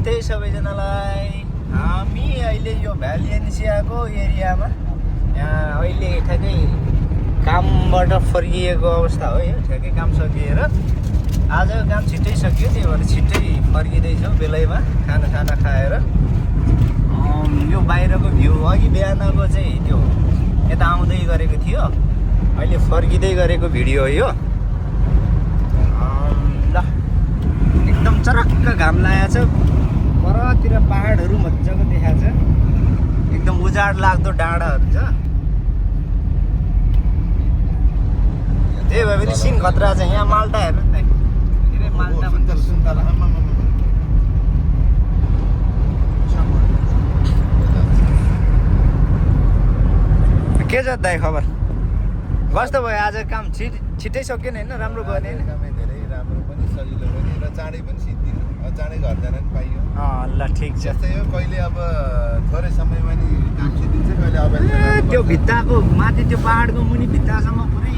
नमस्ते सबैजनालाई। हामी अहिले यो भ्यालेन्सियाको एरियामा यहाँ अहिले ठ्याक्कै कामबाट फर्किएको अवस्था हो। यो ठ्याक्कै काम सकिएर आजको काम छिट्टै सकियो, त्यही भएर छिट्टै फर्किँदैछौँ बेलैमा खाना खाएर। यो बाहिरको भ्यू अघि बिहानको चाहिँ त्यो यता आउँदै गरेको थियो, अहिले फर्किँदै गरेको भिडियो हो यो। ल एकदम चरक्क घाम लागेको छ, परतिर पहाडहरू मजाको देखाएको छ, एकदम उजाड लाग्दो डाँडाहरू छ। त्यही भए पनि सिन खतरा छ यहाँ। माल्टा हेर्नु न, माल्टा भन्छ सुन्तला। के छ दाइ खबर? कस्तो भयो आज काम? छिट्टै सक्यो नि होइन? राम्रो भयो नि होइन? धेरै राम्रो पनि, सजिलो पनि र चाँडै पनि सिद्धियो। चाँडै घर जान पनि पाइयो। ल ठिक छ। त्यस्तै हो, कहिले अब थोरै समयमा नि काम सिद्धिन्छ, कहिले अब त्यो भित्ताको माथि त्यो पहाडको मुनि भित्तासम्म पुरै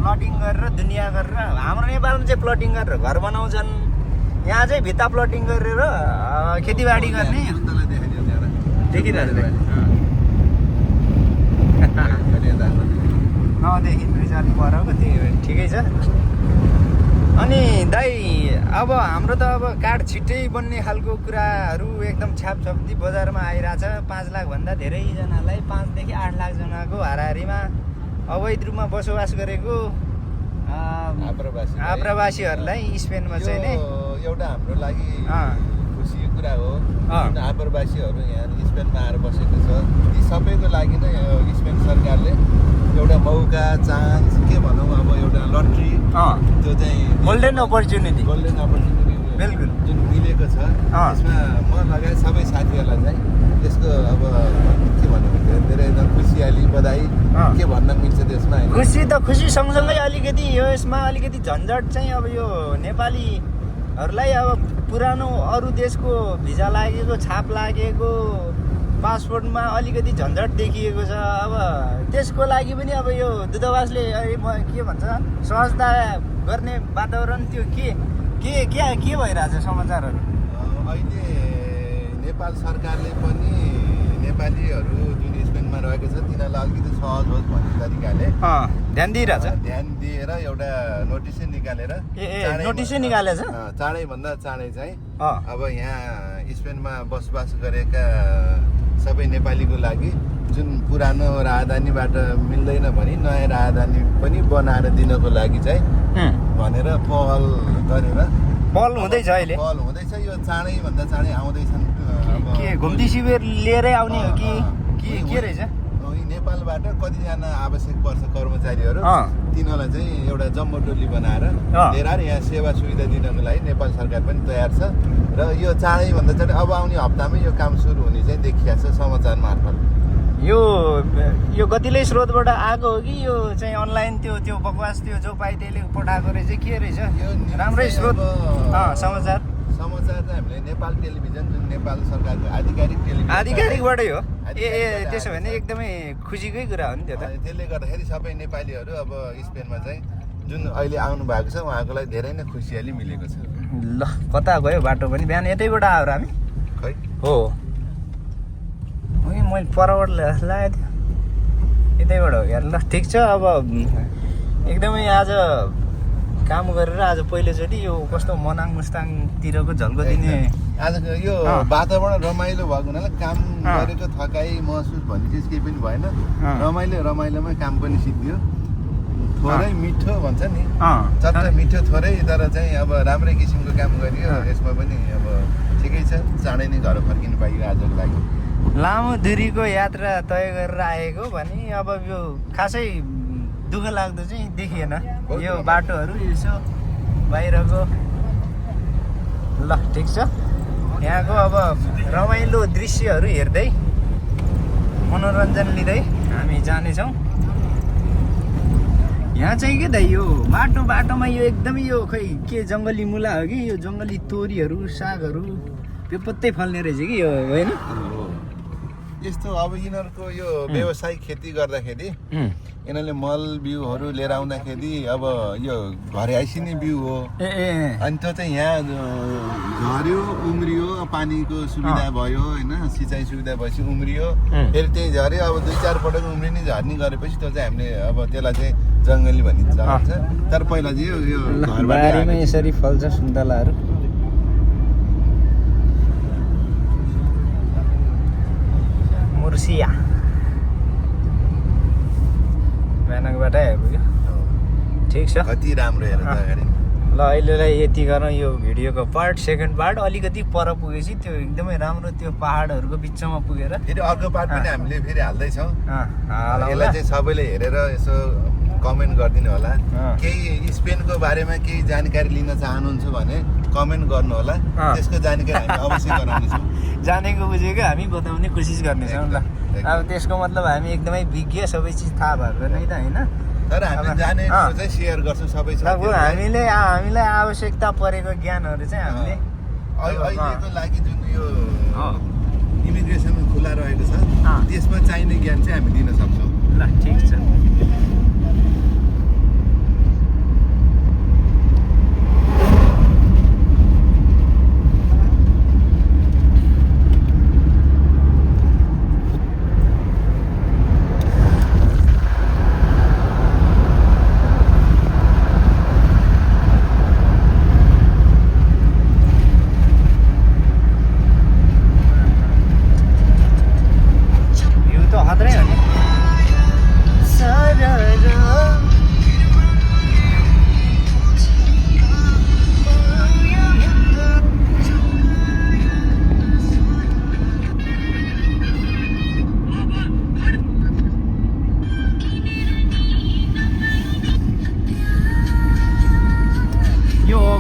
प्लटिङ गरेर दुनियाँ गरेर, हाम्रो नेपालमा चाहिँ प्लटिङ गरेर घर बनाउँछन्, यहाँ चाहिँ भित्ता प्लटिङ गरेर खेतीबाडी गर्ने। देखिरहेको नदेखि 2-4 परको, त्यही ठिकै छ। अनि दाइ अब हाम्रो त अब काठ छिट्टै बन्ने खालको कुराहरू एकदम छ्यापछप्ती बजारमा आइरहेछ। 5 लाखभन्दा धेरैजनालाई, 5 देखि 8 लाखजनाको हाराहारीमा अवैध रूपमा बसोबास गरेको आप्रवासीहरूलाई स्पेनमा चाहिँ नै एउटा हाम्रो लागि खुसीको कुरा हो। जुन आप्रवासीहरू यहाँ स्पेनमा आएर बसेको छ, ती सबैको लागि नै स्पेन सरकारले एउटा मौका, चान्स के भनौँ अब एउटा लट्री, त्यो चाहिँ गोल्डन अपर्च्युनिटी बिल्कुल जुन मिलेको छ, त्यसमा म लगायत सबै साथीहरूलाई चाहिँ त्यसको अब के भनौँ, धेरै एकदम खुसियाली, बधाई के भन्न मिल्छ त्यसमा। खुसी त खुसी सँगसँगै अलिकति यसमा अलिकति झन्झट चाहिँ अब यो नेपालीहरूलाई अब पुरानो अरू देशको भिजा लागेको, छाप लागेको पासपोर्टमा अलिकति झन्झट देखिएको छ। अब त्यसको लागि पनि अब यो दूतावासले के भन्छ, सहजता गर्ने वातावरण, त्यो के भइरहेछ समाचारहरू? अहिले नेपाल सरकारले पनि नेपालीहरू जुन स्पेनमा रहेको छ तिनीहरूलाई अलिकति सहज होस् भन्ने तरिकाले ध्यान दिइरहेछ। ध्यान दिएर एउटा नोटिसै निकालेर नोटिसै निकालेछ। चाँडैभन्दा चाँडै चाहिँ अब यहाँ स्पेनमा बसोबास गरेका सबै नेपालीको लागि जुन पुरानो राजधानीबाट मिल्दैन भने नयाँ राजधानी पनि बनाएर दिनको लागि चाहिँ भनेर पहल हुँदैछ। अहिले पहल हुँदैछ। यो चाँडैभन्दा चाँडै आउँदैछन्। के घुम्ती शिविर लिएरै आउने हो कि के रहेछ? नेपालबाट कतिजना आवश्यक पर्छ कर्मचारीहरू, तिनीहरूलाई चाहिँ एउटा जम्बो टोली बनाएर लिएर यहाँ सेवा सुविधा दिनको लागि नेपाल सरकार पनि तयार छ। र यो चाँडैभन्दा चाँडै अब आउने हप्तामै यो काम सुरु हुने चाहिँ देखिएको छ समाचार मार्फत। यो कतिले स्रोतबाट आएको हो कि यो चाहिँ अनलाइन त्यो बकवास त्यो जो पाइ त्यसले पठाएको रहेछ, के रहेछ? यो राम्रै स्रोत समाचार चाहिँ हामीले नेपाल टेलिभिजन, जुन नेपाल सरकारको आधिकारिकबाटै हो। त्यसो भने एकदमै खुसीकै कुरा हो नि त्यो त। त्यसले गर्दाखेरि सबै नेपालीहरू अब स्पेनमा चाहिँ जुन अहिले आउनु भएको छ उहाँको लागि धेरै नै खुसियाली मिलेको छ। ल कता गयो बाटो पनि? बिहान यतैबाट आएर हामी खै हो मैले परबाट लागेको थिएँ, यतैबाट हो क्या। ल ठिक छ। अब एकदमै आज काम गरेर आज पहिलोचोटि यो कस्तो मनाङ मुस्ताङतिरको झल्को दिने आजको यो वातावरण रमाइलो भएको हुनाले काम गरेको थकाइ महसुस भन्ने चिज केही पनि भएन। रमाइलोमै काम पनि सिद्धियो। थोरै मिठो भन्छ नि, चट्ट मिठो थोरै, तर चाहिँ अब राम्रै किसिमको काम गरियो। यसमा पनि अब ठिकै छ, चाँडै नै घर फर्किनु पाइयो आजको लागि। लामो दूरीको यात्रा तय गरेर आएको भने अब यो खासै दुःख लाग्दो चाहिँ देखिएन यो बाटोहरू, यसो बाहिरको। ल ठिक छ। यहाँको अब रमाइलो दृश्यहरू हेर्दै मनोरञ्जन लिँदै हामी जानेछौँ। यहाँ चाहिँ के दाइ यो बाटोमा यो एकदमै यो खै के जङ्गली मुला हो कि यो जङ्गली तोरीहरू, सागहरू त्यो पत्तै फल्ने रहेछ कि यो, होइन? यस्तो अब यिनीहरूको यो व्यावसायिक खेती गर्दाखेरि यिनीहरूले मल बिउहरू लिएर आउँदाखेरि अब यो घरै आइसिने बिउ हो अनि त्यो चाहिँ यहाँ झऱ्यो उम्रियो पानीको सुविधा भयो होइन सिँचाइ सुविधा भएपछि उम्रियो फेरि त्यही झऱ्यो अब 2-4 पटक उम्रिने झर्ने गरेपछि त्यो चाहिँ हामीले अब त्यसलाई चाहिँ जङ्गली भनिन्छ तर पहिला चाहिँ यो बारीमा यसरी फल्छ सुन्तलाहरू मुर्सिया ब्यानकबाटै आइपुग्यो ठिक छ कति राम्रो हेर अगाडि ल अहिलेलाई यति गरौँ यो भिडियोको सेकेन्ड पार्ट अलिकति पर पुगेपछि त्यो एकदमै राम्रो त्यो पहाडहरूको बिचमा पुगेर फेरि अर्को पार्ट पनि हामीले फेरि हाल्दैछौँ हालौँला। यसलाई चाहिँ सबैले हेरेर यसो कमेन्ट गरिदिनु होला केही स्पेनको बारेमा केही जानकारी लिन चाहनुहुन्छ भने कमेन्ट गर्नु होला त्यसको जानकारी हामी अवश्य गराउनेछौँ जानेको बुझेको हामी बताउने कोसिस गर्नेछौँ ल अब त्यसको मतलब हामी एकदमै विज्ञ सबै चिज थाहा भएको नै त होइन तर हामीले जानेको चाहिँ सेयर गर्छौँ सबै हामीलाई आवश्यकता परेको ज्ञानहरू चाहिँ हामीले अहिलेको लागि जुन यो इमिग्रेसन खुला रहेको छ त्यसमा चाहिने ज्ञान चाहिँ हामी दिन सक्छौँ ल ठिक छ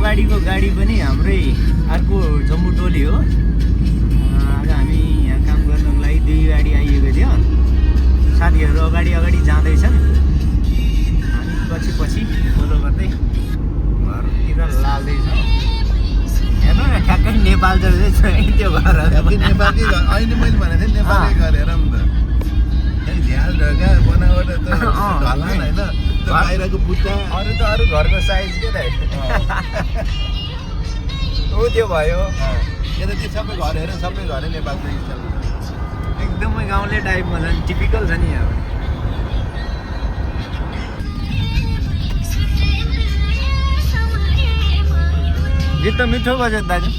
अगाडिको गाडी पनि हाम्रै अर्को जम्बू टोली हो आज हामी यहाँ काम गर्नको लागि 2 गाडी आइएको थियो साथीहरू अगाडि जाँदैछन् हामी पछि फलो गर्दै घरतिर लाग्दैछौँ हेर्नु न ठ्याक्कै नेपाल जस्तै छ त्यो घर नेपालकै घर अहिले मैले भनेको थिएँ नेपालकै घर हेरौँ त झ्याल ढोका बनावट त ढल्लान होइन बाहिरको बुट्टा अरू घरको साइज के त हो त्यो भयो यता त्यो सबै घर हेर सबै घरै नेपालको स्टाइल एकदमै गाउँले टाइपमा झन् टिपिकल छ नि अब गीत त मिठो बज्यो दाजु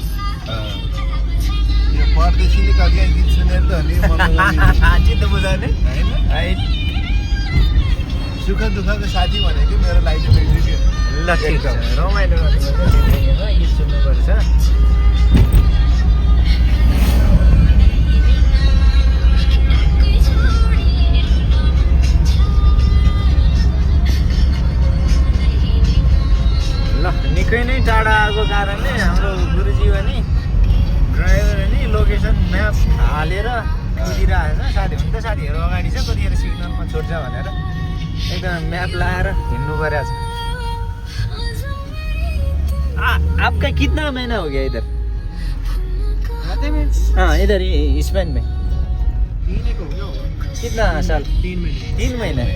यो परदेशीले कहिले गीत सुनेर त चित्त बुझाउने होइन सुख दुःखको साथी भनेको मेरो लागि म्युजिक ल ठिक छ रमाइलो गर्नुपर्छ जिन्दगीमा गीत सुन्नुपर्छ ल निकै नै टाढा आएको कारणले हाम्रो गुरुजी पनि ड्राइभर पनि लोकेसन म्याप हालेर कुदिरहेको छ साथीहरू अगाडि छ कतिखेर सिग्नलमा छोड्छ भनेर एकदम मैप लाएर हिँड्नु परेको छ आपका कितना महीना हो गया इधर हाँ इधर स्पेन में कितना साल 3 महीने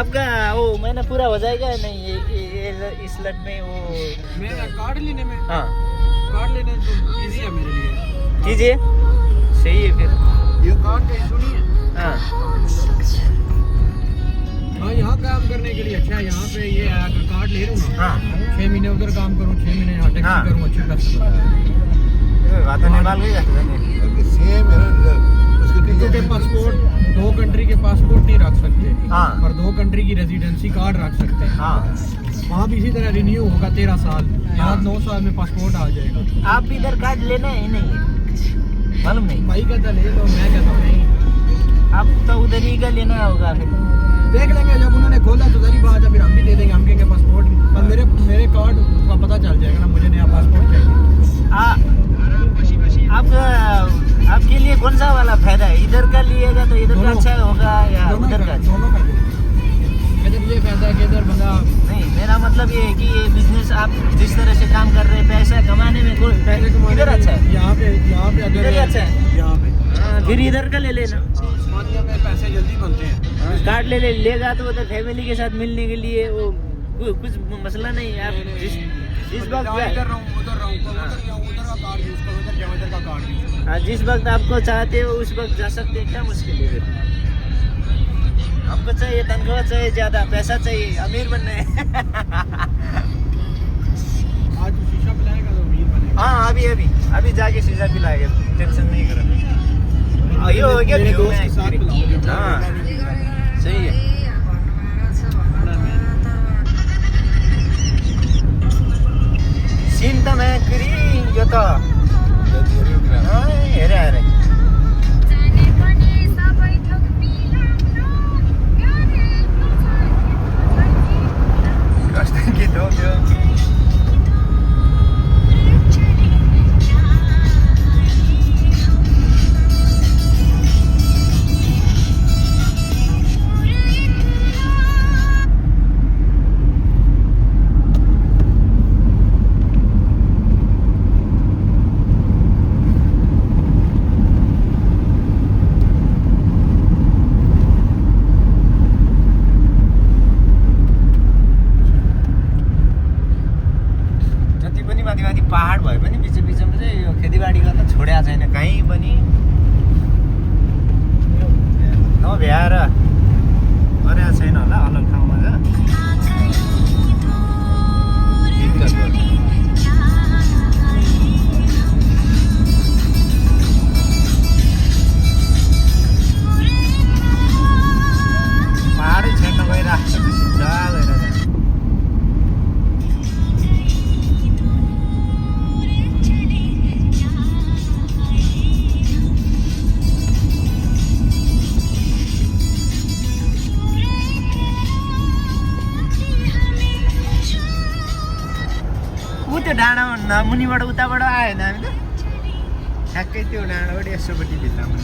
आपका वो महीना पूरा हो जाएगा नहीं ये इस लट में वो मेरा कार्ड लेने में हाँ कार्ड लेने तो इजी है मेरे लिए कीजिए सही है फिर ये कार्ड का इशू नहीं है हाँ यहाँ काम करने के लिए अच्छा यहाँ पे ये कार्ड ले लूँ ना हाँ 6 महीने उधर काम करूँ 6 महीने यहाँ टैक्सी करूँ अच्छी खासी बात तो नेपाल गई सेम उसके के पासपोर्ट 2 कंट्री के पासपोर्ट नहीं रख सकते हाँ पर 2 कंट्री की रेजिडेंसी कार्ड रख सकते हैं हाँ वहाँ भी इसी तरह रिन्यू होगा 13 साल यहाँ 9 साल में पासपोर्ट आ जाएगा आप इधर कार्ड लेना है नहीं मालूम नहीं भाई कहता ले लो मैं कहता हूँ नहीं आप तो उधर ही का लेना होगा फिर देख लेंगे जब उन्होंने खोला तो सारी बात है फिर हम भी दे देंगे हम कहेंगे पासपोर्ट पर मेरे कार्ड का पता चल जाएगा ना मुझे नया पासपोर्ट चाहिए आपके लिए कौन सा वाला फायदा है इधर का लिएगा तो इधर का अच्छा होगा या उधर का दोनों का इधर ये फायदा है कि इधर बंदा नहीं मेरा मतलब ये है कि ये बिजनेस आप जिस तरह से काम कर रहे हैं पैसा कमाने में कोई पैसे इधर अच्छा है यहाँ पे अगर अच्छा है यहाँ पे फिर इधर का ले लेना। उस्मानिया में पैसे जल्दी बनते हैं। कार्ड लेगा तो उधर फैमिली के साथ मिलने के लिए वो कुछ मसला नहीं है। आप जिस वक्त उधर रहूँ उधर का कार्ड यूज करो, उधर जाओ इधर का कार्ड यूज करो। हाँ, जिस वक्त आपको चाहते हो उस वक्त जा सकते हैं। क्या मुश्किल है फिर? आपको चाहिए तनख्वाह चाहिए, ज्यादा पैसा चाहिए, अमीर बनना है। आज शीशा पिलाएगा तो अमीर बनेगा। हाँ अभी जाके शीशा पिलाएगा, टेंशन नहीं करो। यो हो गया मेरे व्यू दोस्त के साथ में। पिलाओगे। हाँ सही है। सिन त मैं करी यो त हेरे हेरे कस्तो गीत हो त्यो। माथि पहाड भए पनि बिचमा चाहिँ यो खेतीबाडी गर्न छोडेको छैन कहीँ पनि नभ्याएर गरेको छैन होला अलग ठाउँमा छ। पहाडै छेड्न गइरहेको छ, सिधा गइरहेको छ। त्यो डाँडा मुनिबाट उताबाट आएन हामी त, ठ्याक्कै त्यो डाँडाबाट यसोपट्टि भित्तामा।